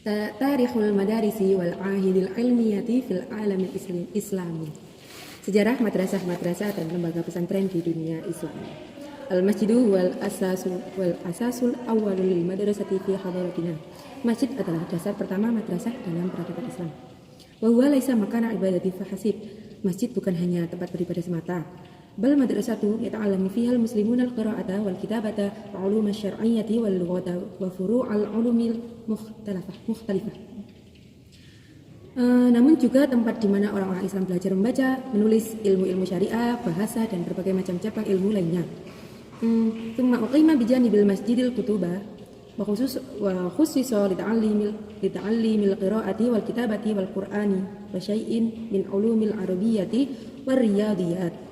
Tarikhul madarisi wal ahidil ilmiyati fil alamil islami. Sejarah madrasah-madrasah dan lembaga pesantren di dunia Islam. Al-masjidu wal asasul awwalul lil madrasati fi hadaratina. Masjid adalah dasar pertama madrasah dalam peradaban Islam. Wa huwa laisa makana ibadati fahasib. Masjid bukan hanya tempat beribadah semata. Bal madrasatu yata'allamu fiha al-muslimuna al-qira'ata wal kitabata wa 'ulum asy-syar'iyyati wal lughata wa furu'al 'ulumil mukhtalifah. Namun juga tempat di mana orang-orang Islam belajar membaca, menulis ilmu-ilmu syariah, bahasa dan berbagai macam cabang ilmu lainnya. Tsumma uqima bijanibil masjidil kutuba wa khususa lita'allimil qira'ati wal kitabati wal qur'ani wa syai'in min 'ulumil arabiyyati war riyadiyat.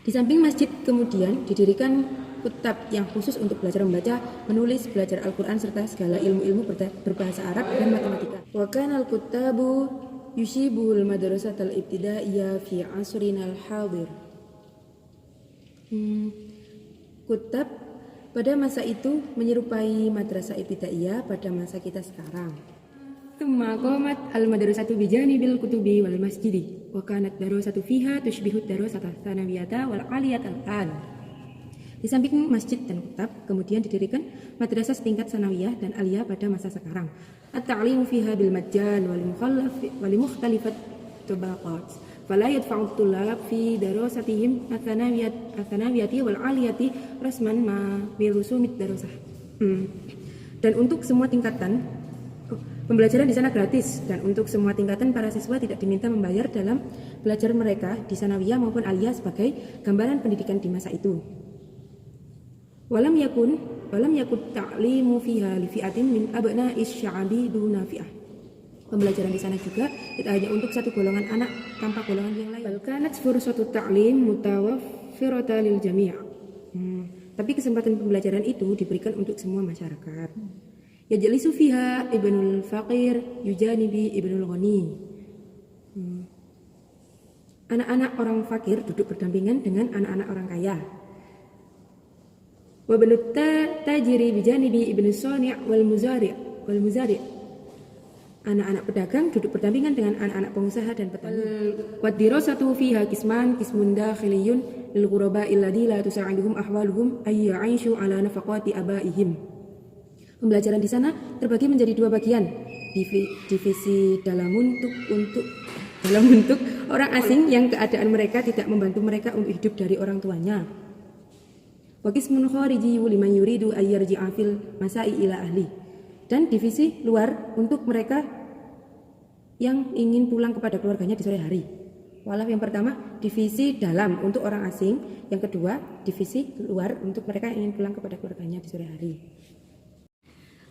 Di samping masjid kemudian didirikan kutab yang khusus untuk belajar membaca, menulis, belajar Al-Quran serta segala ilmu-ilmu berbahasa Arab dan matematika. Wa kana al-kuttabu yushibul madrasatal ibtidaiyah fi asrinal hadir. Kutab pada masa itu menyerupai madrasah ibtidaiyah pada masa kita sekarang. Tsumma qamat al-madrasatu bijanibil kutubi wal masjidi wa kanat darasatu fiha tushbihu darasata tsanawiyata wal aliyat al-an. Di samping masjid dan kutab kemudian didirikan madrasah setingkat sanawiyah dan aliyah pada masa sekarang. At-ta'limu fiha bil majjan wal mukhtalifat tabaqat. Fala yadfa'u at-tullab fi darasatihim at-tsanawiyati wal aliyati rasman ma bi rusumid darasah. Dan untuk semua tingkatan pembelajaran di sana gratis, dan untuk semua tingkatan para siswa tidak diminta membayar dalam belajar mereka di sanawiyah maupun aliyah sebagai gambaran pendidikan di masa itu. Walam yakun ta'limu fiha li fi'atin min abna'is sya'abi duna fi'ah. Pembelajaran di sana juga tidak hanya untuk satu golongan anak tanpa golongan yang lain. Bal kanat fursatu ta'lim mutawaffiratan lil jami'. Tapi kesempatan pembelajaran itu diberikan untuk semua masyarakat. Yajlisu fiha ibnul faqir yujanibi ibnul ghani. Anak-anak orang fakir duduk berdampingan dengan anak-anak orang kaya. Wa banut tajiri bijanibi ibnu sani' wal muzari'. Anak-anak pedagang duduk berdampingan dengan anak-anak pengusaha dan petani. Wa dirasatu fiha qismun dakhiliyun lil ghuraba'il ladzi la tusa'iduhum ahwaluhum ay ya'ishu ala nafaqati abaihim. Pembelajaran di sana terbagi menjadi dua bagian. Divisi dalam bentuk orang asing yang keadaan mereka tidak membantu mereka untuk hidup dari orang tuanya. Wa qismun khariji liman yuridu ay yarji'a fil masa'i ila ahli. Dan divisi luar untuk mereka yang ingin pulang kepada keluarganya di sore hari. Walau yang pertama divisi dalam untuk orang asing, yang kedua divisi luar untuk mereka yang ingin pulang kepada keluarganya di sore hari.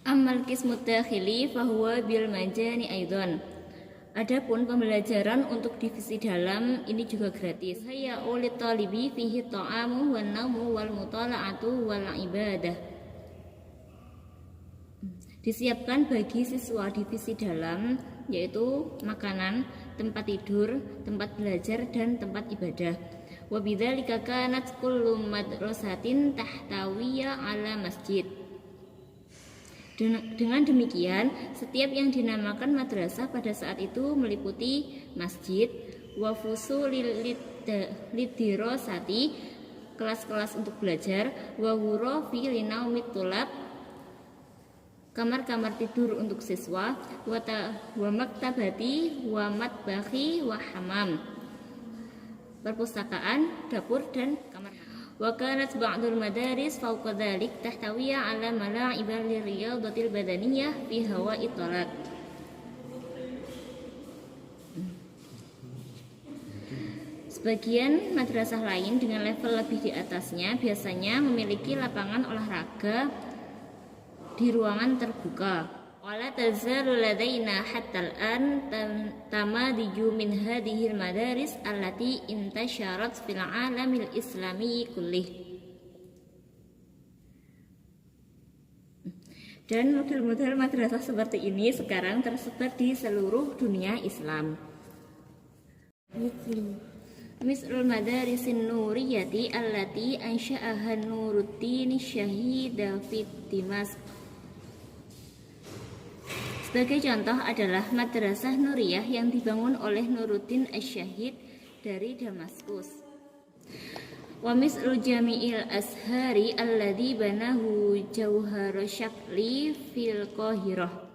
Amal qismud dakhili fahuwa bil majani aidan. Adapun pembelajaran untuk divisi dalam ini juga gratis. Hayya ulit talibi fihi ta'amu wan naumu wal mutala'atu wal ibadah. Disiapkan bagi siswa divisi dalam yaitu makanan, tempat tidur, tempat belajar dan tempat ibadah. Wa bidzalika kanat kullu madrasatin tahtawiyya ala masjid. Dengan demikian, setiap yang dinamakan madrasah pada saat itu meliputi masjid, wa fusulil lidirasati, kelas-kelas untuk belajar, wa ghurafi linaumit tulab, kamar-kamar tidur untuk siswa, wa maktabati, wa matbakhi, wa hamam, perpustakaan, dapur dan kamar. Wa kanat ba'dul madaris fawqa dzalik tahtawiyya 'ala mala'iba liriyadatil badaniyah fi hawa'i talab. Sebagian madrasah lain dengan level lebih di atasnya biasanya memiliki lapangan olahraga di ruangan terbuka. Wala tazalu ladaina hatta al-an tamadiju min hadhil madaris allati intasharat fil alamil islami kullih. Dan model-model madrasah seperti ini sekarang tersebar di seluruh dunia Islam. Mislul madarisin nuriyati allati ansha'aha Nuruddin Syahida fi Dimask. Sebagai contoh adalah Madrasah Nuriyah yang dibangun oleh Nuruddin Asy-Syahid dari Damaskus. Wa mislu jami'il ashari alladhi banahu Jauharosyakli fil Qahirah.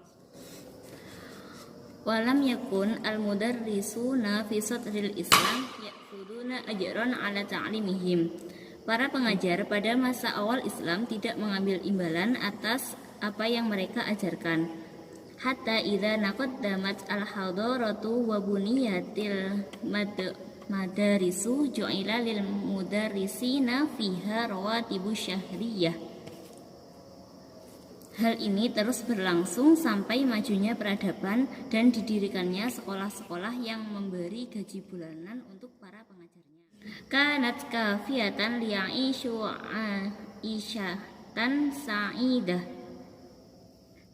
Walam yakun al-mudarrisuna fi sadril Islam ya'khuduna ajran ala ta'limihim. Para pengajar pada masa awal Islam tidak mengambil imbalan atas apa yang mereka ajarkan. Hatta idza naqaddamat al-hadaratu wa buniyatil madarisu ju'ila lil mudarrisina fiha rawatibu syahriyah. Hal ini terus berlangsung sampai majunya peradaban dan didirikannya sekolah-sekolah yang memberi gaji bulanan untuk para pengajarnya. Kanat kafiyatan li'aishu aisyatan sa'idah.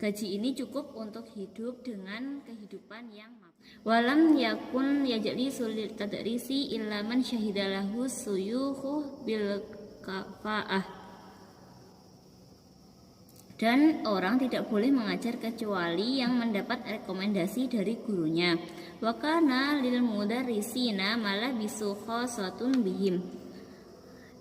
Gaji ini cukup untuk hidup dengan kehidupan yang makmur. Walam yakun yajli sulit tadrisi illa man syahidalahu suyuhu bil kafa'ah. Dan orang tidak boleh mengajar kecuali yang mendapat rekomendasi dari gurunya. Wa kana lil mudarrisina malabisu khassatun bihim.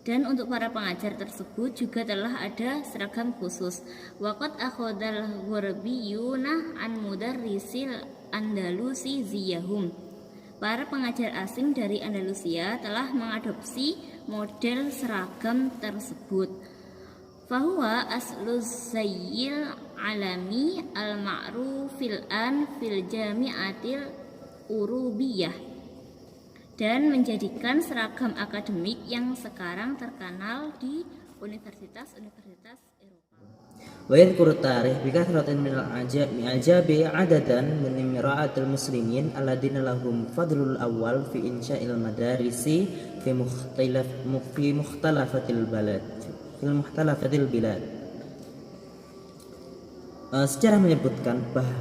Dan untuk para pengajar tersebut juga telah ada seragam khusus. Waqad akhadal ghurbiyyuna an mudarrisil andalusi ziyahum. Para pengajar asing dari Andalusia telah mengadopsi model seragam tersebut. Fahuwa asluz zayyil alami al-ma'rufil an fil jami'atil urubiyah, dan menjadikan seragam akademik yang sekarang terkenal di universitas-universitas Eropa. Wa yadhkuru tarikh bi kathratin min al-ajabi adadan min imra'atil muslimin alladziina lahum fadlul awwal fi insya'il madarisi fi mukhtalafatil bilad. Sejarah menyebutkan bahwa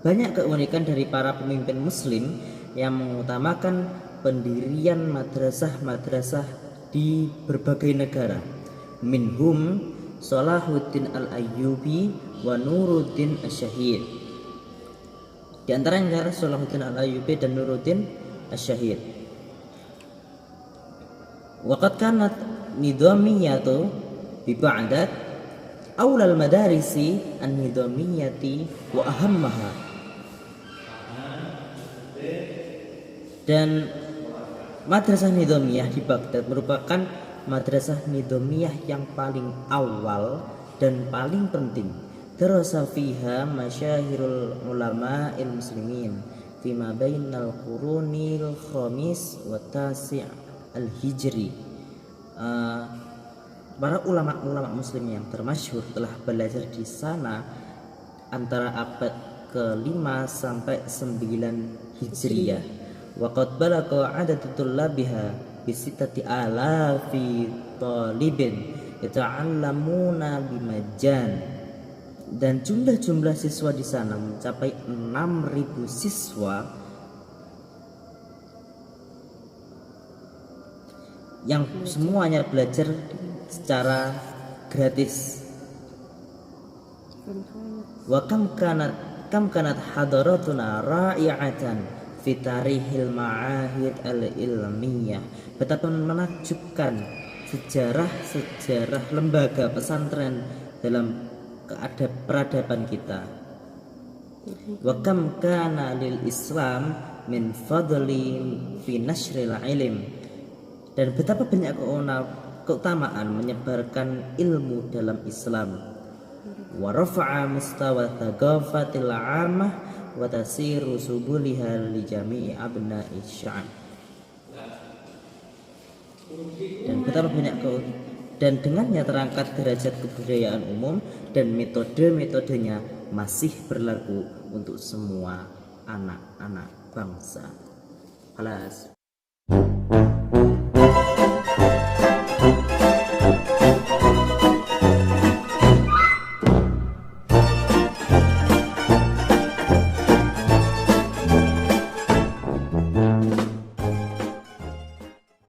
banyak keunikan dari para pemimpin muslim yang mengutamakan pendirian madrasah-madrasah di berbagai negara. Minhum Salahuddin al-Ayyubi wa Nuruddin Asy-Syahid. Di antaranya Salahuddin al-Ayyubi dan Nuruddin Asy-Syahid. Waqad kanat nidhamiyatu bi ba'dat awlal madarisi an-nidhamiyati wa ahammaha. Dan madrasah nidhamiyah di Baghdad merupakan madrasah nidhamiyah yang paling awal dan paling penting. Darasa fiha masyahirul ulama il muslimin fima bainal qurunil khamis wa tasi' al hijri. Para ulama-ulama muslim yang termasyhur telah belajar di sana antara abad ke-5 sampai 9 Hijriyah. Wa qad balagha 'adadu tullabiha bi 6,000 talibin yata'allamuna bimajan. Dan jumlah siswa di sana mencapai 6.000 siswa yang semuanya belajar secara gratis. Wa kam kanat hadaratuna ra'i'atan fi tarihil ma'ahid al-ilmiyah. Betapa menakjubkan sejarah lembaga pesantren dalam peradaban kita. Wa kam kana lil Islam min fadli fi nashril ilm. Dan betapa banyak keutamaan menyebarkan ilmu dalam Islam. Wa rafa'a mustawa thaqafatil 'ammah wa tasiru subuliha li jami'i abna'i sya'ab. Dan betapa banyak dan dengannya terangkat derajat kebudayaan umum dan metode-metodenya masih berlaku untuk semua anak-anak bangsa. Alas.